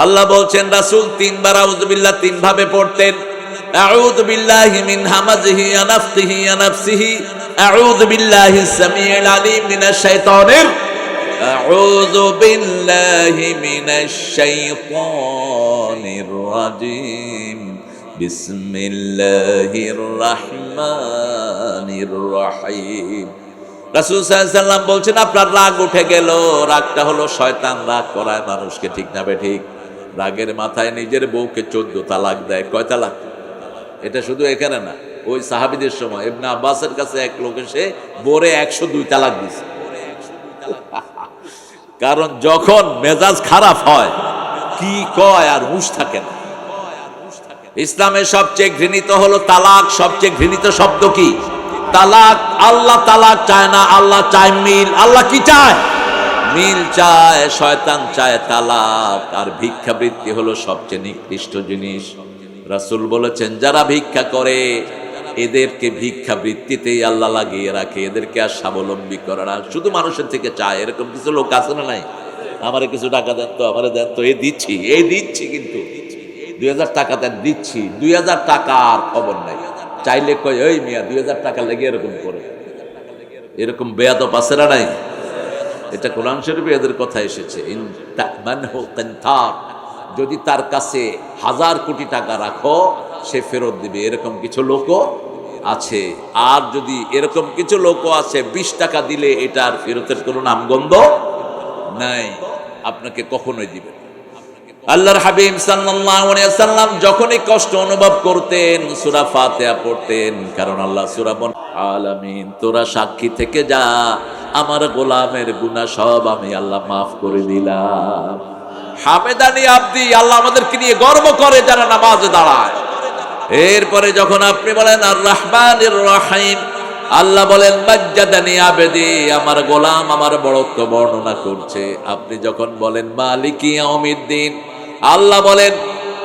আল্লাহ বলছেন রাসূল তিনবার আউযু বিল্লাহ তিন ভাবে পড়তেন। আউযু বিল্লাহি মিন হামাজিহি ওয়া নাফসিহি ওয়া নাফসিহি, আউযু বিল্লাহিস সামিউল আলিম মিনাশ শাইতানির, আউযু বিল্লাহি মিনাশ শাইতানির রাজিম, বিসমিল্লাহির রহমানির রহিম। রাসূল সাল্লাল্লাহু আলাইহি ওয়াসাল্লাম বলছেন আপনার রাগ উঠে গেল, রাগটা হলো শয়তান রাগ করায় মানুষকে, ঠিক না বেঠিক? রাগের মাথায় নিজের বউকে 14 তালাক দেয়। কয় তালাক? এটা শুধু এখানে না, ওই সাহাবীদের সময় ইবনে আব্বাসের কাছে এক লোক এসে বউরে 102 তালাক দিয়েছে। কারণ যখন মেজাজ খারাপ হয় কি কয় আর হুঁশ থাকে না। ইসলামের সবচেয়ে ঘৃণিত হলো তালাক। সবচেয়ে ঘৃণিত শব্দ কি? তালাক। আল্লাহ তালাক চায় না, আল্লাহ চায় মিল। আল্লাহ কি চায়? মিল চায়। শয়তান চায় তালাক। আর ভিক্ষাবৃত্তি হলো সবচেয়ে নিকৃষ্ট জিনিস। রাসূল বলেছেন যারা ভিক্ষা করে এদেরকে ভিক্ষাবৃত্তিতেই আল্লাহ লাগিয়ে রাখে, এদেরকে আর স্বাবলম্বী করে না, শুধু মানুষের থেকে চায়। এরকম কিছু লোক আছে না? নাই? আমারে কিছু টাকা দেন তো, আমারে দেন তো, এই দিচ্ছি কিন্তু 2000 টাকা দেন, দিচ্ছি। 2000 টাকা আর খবর নাই। চাইলে কই ওই মিয়া 2000 টাকা লেগে এরকম করে। এরকম বেয়াদব আছে না? নাই? এটা কোরআন শরীফে এদের কথা এসেছে। ইন তামানহু কিনতার, যদি তার কাছে 1000 কোটি টাকা রাখো সে ফেরত দিবে। এরকম কিছু লোকও আছে। আর যদি এরকম কিছু লোকও আছে 20 টাকা দিলে এটার ফেরতের কোনো নামগন্ধ নাই, আপনাকে কখনোই দিবে। আল্লাহর হাবিব সাল্লাল্লাহু আলাইহি ওয়াসাল্লাম যখনই কষ্ট অনুভব করতেন সূরা ফাতিহা পড়তেন। কারণ আল্লাহ সূরা বন আলামিন, তোরা সাক্ষী থেকে যা আমার গোলামের গুনাহ সব আমি আল্লাহ মাফ করে দিলাম। হামেদানি আব্দি, আল্লাহ আমাদেরকে নিয়ে গর্ব করে যারা নামাজে দাঁড়ায়। এরপরে যখন আপনি বলেন আর রহমানির রহিম, আল্লাহ বলেন মাজ্জাদানি আবদি, আমার গোলাম আমার বড়ত্ব বর্ণনা করছে। আপনি যখন বলেন মালিকি ইয়াউমিদ্দিন, আল্লাহ বলেন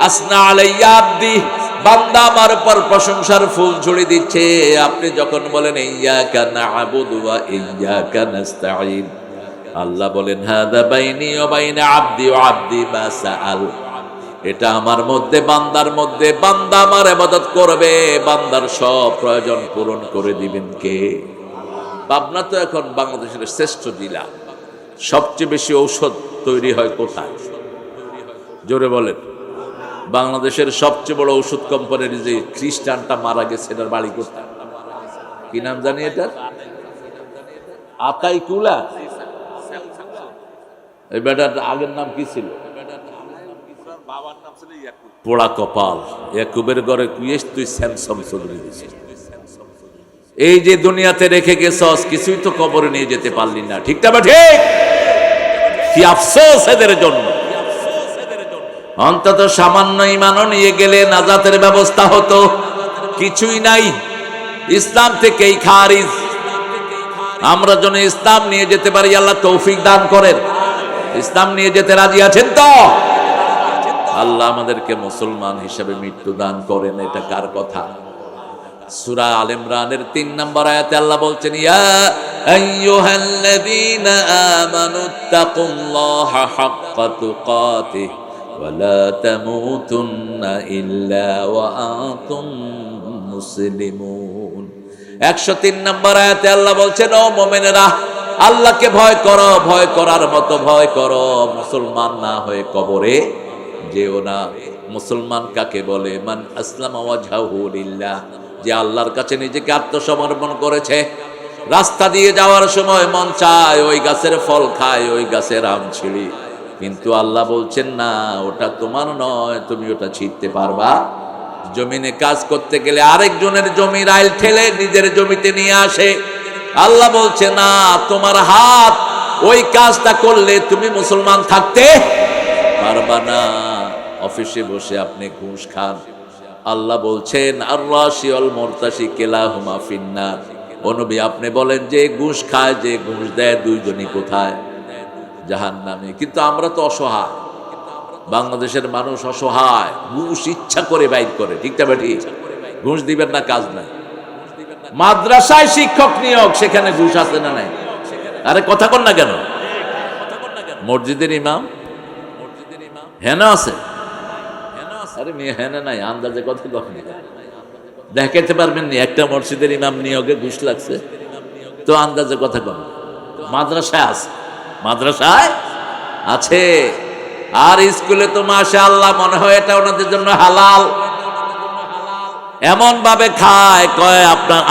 আসনা আলাইয়া আবদি, বান্দা আমার উপর প্রশংসার ফুল ঝুড়ি দিচ্ছে। আপনি যখন বলেন ইয়্যাকা না'বুদু ওয়া ইয়্যাকা নাস্তাঈন, আল্লাহ বলেন হাদা বাইনি ওয়া বাইনা আবদি ওয়া আবদি মা সাআল, এটা আমার মধ্যে বান্দার মধ্যে, বান্দা আমার ইবাদত করবে, বান্দার সব প্রয়োজন পূরণ করে দিবেন কে? পাবনা তো এখন বাংলাদেশের শ্রেষ্ঠ জেলা। সবচেয়ে বেশি ঔষধ তৈরি হয় কোথায়? জোরে বলেন। বাংলাদেশের সবচেয়ে বড় ওষুধ কোম্পানির যে খ্রিস্টানটা মারা গেছে, এটার বাড়ি কোথায়? কি নাম জানি এটা? আতাইকুলা। এই বেটার আগের নাম কি ছিল? পোড়া কপাল। ইয়াকুবের ঘরে কুয়েস তুই স্যামসং চৌধুরী দিছিস। এই যে দুনিয়াতে রেখে গেছস, কিছুই তো কবরে নিয়ে যেতে পারলি না, ঠিক না? ঠিক। কি আফসোস এদের জন্য। অন্তত সামান্য ঈমানও নিয়ে গেলে নাজাতের ব্যবস্থা হতো। কিছুই নাই, ইসলাম থেকেই খারিজ। আমরা যেন ইসলাম নিয়ে যেতে পারি, আল্লাহ তৌফিক দান করেন। ইসলাম নিয়ে যেতে রাজি আছেন তো? আল্লাহ আমাদেরকে মুসলমান হিসেবে মৃত্যু দান করেন। এটা কার কথা? সূরা আল ইমরানের 3 নম্বর আয়াতে আল্লাহ বলছেন ইয়া আইয়ুহাল্লাযীনা আমানুত্তাকুল্লাহা হাক্কা তুকাতিহি ওয়া লা তামুতুন্না ইল্লা ওয়া আনতুম মুসলিমুন। 103 নম্বর আয়াতে আল্লাহ বলছেন ও মুমিনেরা, আল্লাহকে ভয় করো, ভয় করার মতো ভয় করো, মুসলমান না হয়ে কবরে যেও না। মুসলমান কাকে বলে? মান আসলামা ওয়াজহাহু লিল্লাহ, যে আল্লাহর কাছে নিজেকে আত্মসমর্পণ করেছে। রাস্তা দিয়ে যাওয়ার সময় মন চায় ওই গাছের ফল খায়, ওই গাছের আম ছিঁড়ি, কিন্তু আল্লাহ বলছেন না, ওটা তোমার নয়, তুমি ওটা ছিঁড়তে পারবা? জমিনে কাজ করতে গেলে আরেকজনের জমির আইল ঠেলে নিজের জমিতে নিয়ে আসে। আল্লাহ বলছে না, তোমার হাত ওই কাজটা করলে তুমি মুসলমান থাকতে পারবা না। অফিসে বসে আপনি ঘুষ খান, আল্লাহ বলছেন আর রাশি ওয়াল মুরতাশি কিলাহুমা ফিন্নার। ও নবী আপনি বলেন যে ঘুষ খায়, যে ঘুষ দেয়, দুইজনই কোথায়? জাহান্নামে। কিন্তু আমরা তো অসহায়, বাংলাদেশের মানুষ অসহায়, ঘুষ ইচ্ছা করে বাইর করে, ঠিক না বেটি? ঘুষ দিবেন না কাজ নাই। মাদ্রাসায় শিক্ষক নিয়োগ, সেখানে ঘুষ আছে না নাই? আরে কথা কন না কেন? মসজিদের ইমাম হেনা আছে? আরে মেয়ে হেনা নাই, আন্দাজে কত কখন দেখাইতে পারবেন নি? একটা মসজিদের ইমাম নিয়োগে ঘুষ লাগছে, তো আন্দাজে কথা কম। মাদ্রাসায় আছে, মাদ্রাসায় আছে। আর স্কুলে তো মাশাআল্লাহ মনে হয় এটা ওনাদের জন্য হালাল, এমন ভাবে খায় কয়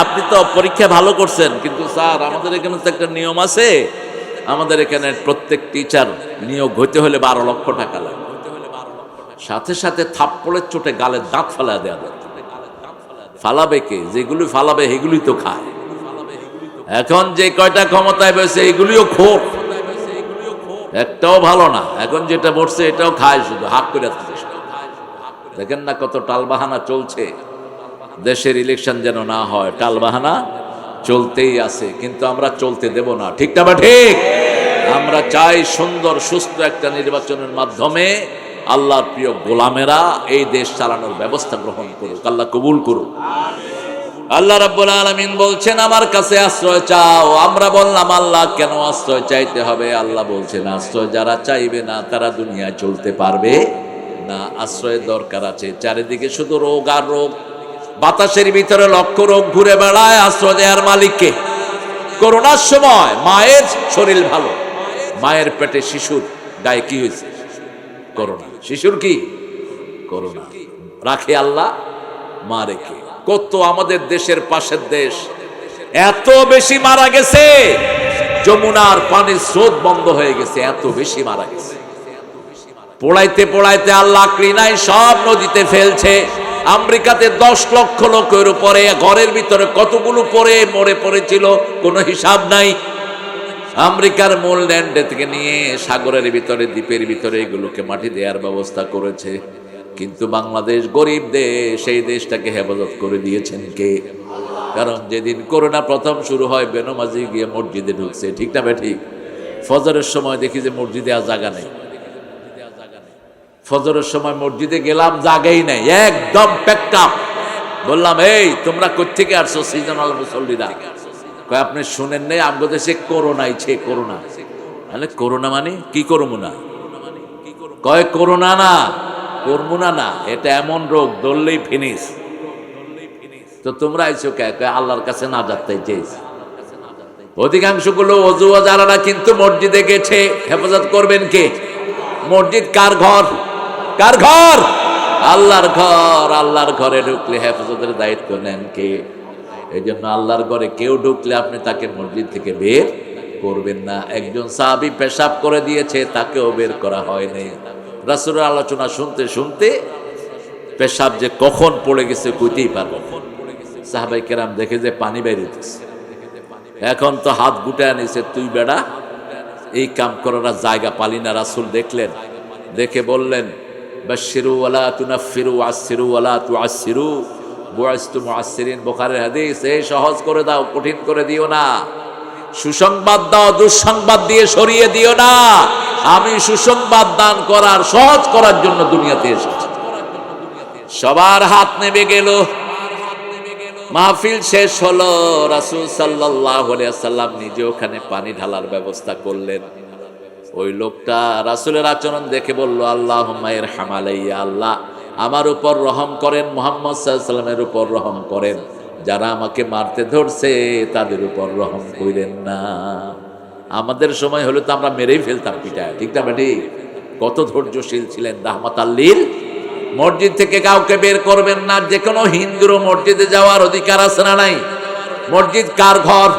আপনি তো পরীক্ষা ভালো করছেন, কিন্তু স্যার আমাদের এখানে তো একটা নিয়ম আছে, আমাদের এখানে প্রত্যেক টিচার নিয়োগ হইতে হলে 12 লক্ষ টাকা লাগে। সাথে সাথে থাপ্পড়ের চোটে গালের দাঁত ফালা দেওয়া যায়। ফালাবে কে? যেগুলি ফালাবে সেগুলি তো খায়। এখন যে কয়টা ক্ষমতায় বসে এগুলিও খোর, একটাও ভালো না। এখন যেটা বসছে এটাও খায়, শুধু হাত করে দেখেন না কত টালবাহানা চলছে। দেশের ইলেকশন যেন না হয়, টালবাহানা চলতেই আছে, কিন্তু আমরা চলতে দেব না। ঠিক না বা ঠিক? আমরা চাই সুন্দর সুস্থ একটা নির্বাচনের মাধ্যমে আল্লাহর প্রিয় গোলামেরা এই দেশ চালানোর ব্যবস্থা গ্রহণ করুক, আল্লাহ কবুল করুক। আল্লাহ রাব্বুল আলামিন বলছেন আমার কাছে আশ্রয় চাও। আমরা বললাম আল্লাহ কেন আশ্রয় চাইতে হবে? আল্লাহ বলছেন আশ্রয় যারা চাইবে না তারা দুনিয়ায় চলতে পারবে না। আশ্রয়ের দরকার আছে। চারিদিকে শুধু রোগ আর রোগ, বাতাসের ভিতরে লক্ষ রোগ ঘুরে বেড়ায়। আশ্রয় দেওয়ার মালিককে? করোনার সময় মায়ের শরীর ভালো, মায়ের পেটে শিশুর গায়ে কি হয়েছে? করোনা। শিশুর কি? করোনা। রাখে আল্লাহ, মা রেখে। কত আমাদের দেশের পাশের দেশ এত বেশি মারা গেছে, যমুনার পানির স্রোত বন্ধ হয়ে গেছে, এত বেশি মারা গেছে। পোড়াইতে পোড়াইতে আল্লাহ কৃনায় সব নদীতে ফেলছে। আমেরিকাতে 10 লক্ষ লোকের উপরে ঘরের ভিতরে কতগুলো পরে মরে পড়েছিল, কোনো হিসাব নাই। আমেরিকার মূল ল্যান্ড থেকে নিয়ে সাগরের ভিতরে, দ্বীপের ভিতরে এগুলোকে মাটি দেওয়ার ব্যবস্থা করেছে। কিন্তু বাংলাদেশ গরিব দেশ, সেই দেশটাকে হেফাজত করে দিয়েছেন কে? কারণ যেদিন করোনা প্রথম শুরু হয় বেনমাজি গিয়ে মসজিদে ঢুকছে। ঠিক না ঠিক? ফজরের সময় দেখি যে মসজিদে আর জায়গা নেই। ফজরের সময় মসজিদে গেলাম, জায়গাই নাই, একদম প্যাকড আপ। বললাম এই তোমরা কোত্থেকে আসছো সিজনাল মুসল্লিরা? কয় আপনি শুনেন নাই আমগো দেশে করোনা আইছে। করোনা? তাহলে করোনা মানে কি? করবো না? কয় করোনা না, করবো না, না এটা এমন রোগ ধরলেই ফিনিশ। তো তোমরা আইছো কে? কয় আল্লাহর কাছে না যাতে চেয়েছি। অধিকাংশ গুলো অজুয়াজারা কিন্তু মসজিদে গেছে, হেফাজত করবেন কে? মসজিদ কার ঘর? কার ঘর? আল্লাহর ঘর। আল্লাহর ঘরে ঢুকলে হেফাজতের দায়িত্ব নেন কে? এই জন্য আল্লাহর ঘরে কেউ ঢুকলে আপনি তাকে মসজিদ থেকে বের করবেন না। একজন সাহাবী পেশাব করে দিয়েছে, তাকেও বের করা হয়নি। রাসূলের আলোচনা শুনতে শুনতে পেশাব যে কখন পড়ে গেছে কইতেই পারবো। সাহাবায়ে কেরাম দেখে যে পানি বের হইতেছে, এখন তো হাত গুটায় নিছে, তুই বেড়া এই কাম করার জায়গা পালি না। রাসূল দেখলেন, দেখে বললেন বাশশিরু ওয়ালা তুনাফিরু ওয়াসসিরু ওয়ালা তুআসসিরু বুইস্তু মুআসসিরিন। বুখারীর হাদিস। এই সহজ করে দাও, কঠিন করে দিও না। সুসংবাদ দাও, দুঃসংবাদ দিয়ে সরিয়ে দিও না। আমি সুসংবাদ দান করার, সহজ করার জন্য দুনিয়াতে এসেছি। সবার হাত নেমে গেল, মাহফিল শেষ হলো। রাসূল সাল্লাল্লাহু আলাইহি ওয়াসাল্লাম নিজে ওখানে পানি ঢালার ব্যবস্থা করলেন। ওই লোকটা রাসূলের আচরণ দেখে বলল আল্লাহুম্মা ইরহাম আলাইয়া, আল্লাহ আমার উপর রহম করেন, মুহাম্মদ সাল্লাল্লাহু আলাইহি ওয়াসাল্লামের উপর রহম করেন। যারা আমাকে মারতে ধরছে তাদের উপর রহম কইরেন না। আমাদের সময় হলে তো আমরা মেরেই ফেলতাম পিটায়। ঠিক না বেটি? কত ধৈর্যশীল ছিলেন রাহমাতাল লিল। মসজিদ থেকে কাউকে বের করবেন না। যে কোনো হিন্দুরও মসজিদে যাওয়ার অধিকার আছে না নাই? মসজিদ কার ঘর?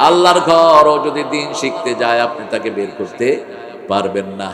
আল্লাহর ঘর। ও যদি দিন শিখতে যায় আপনি তাকে বের করতে পারবেন না।